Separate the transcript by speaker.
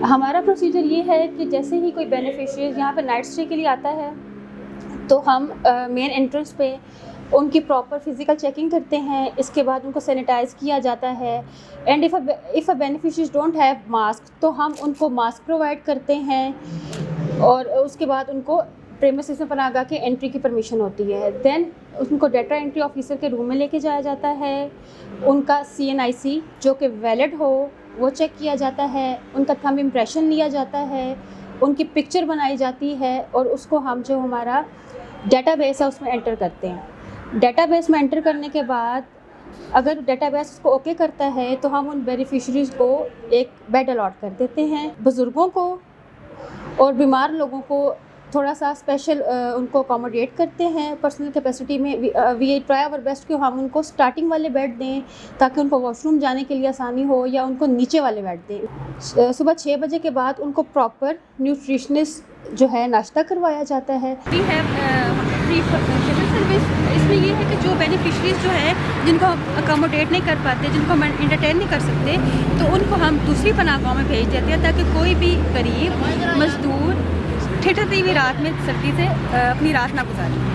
Speaker 1: हमारा प्रोसीजर ये है कि जैसे ही कोई बेनिफिशियरी यहाँ पे नाइट स्टे के लिए आता है तो हम मेन एंट्रेंस पे उनकी प्रॉपर फिज़िकल चेकिंग करते हैं। इसके बाद उनको सैनिटाइज़ किया जाता है and if a beneficiary don't have mask तो हम उनको मास्क प्रोवाइड करते हैं और उसके बाद उनको प्रेमिसेस में पनाहगाह के एंट्री की परमिशन होती है। देन उनको डाटा एंट्री ऑफिसर के रूम में लेके जाया जाता है। उनका CNIC जो कि वैलिड हो वो चेक किया जाता है, उनका थंब इम्प्रेशन लिया जाता है, उनकी पिक्चर बनाई जाती है और उसको हम जो हमारा डेटाबेस है उसमें एंटर करते हैं। डेटाबेस में एंटर करने के बाद अगर डेटाबेस उसको ओके करता है तो हम उन बेनिफिशरीज़ को एक बेड अलॉट कर देते हैं। बुज़ुर्गों को और बीमार लोगों को थोड़ा सा स्पेशल उनको अकोमोडेट करते हैं पर्सनल कैपेसिटी में। वी ट्राई आवर बेस्ट कि हम उनको स्टार्टिंग वाले बेड दें ताकि उनको वॉशरूम जाने के लिए आसानी हो, या उनको नीचे वाले बेड दें। सुबह 6 बजे के बाद उनको प्रॉपर न्यूट्रिशनिस्ट जो है नाश्ता करवाया जाता है। We have free service. इसमें ये है कि जो बेनिफिशरीज़ जो है जिनको हम अकोमोडेट नहीं कर पाते, जिनको हम एंटरटेन नहीं कर सकते, तो उनको हम दूसरी पनाहगाहों में भेज देते हैं ताकि कोई भी गरीब मजदूर ठिठुरती हुई रात में सर्दी से अपनी रात ना गुजारें।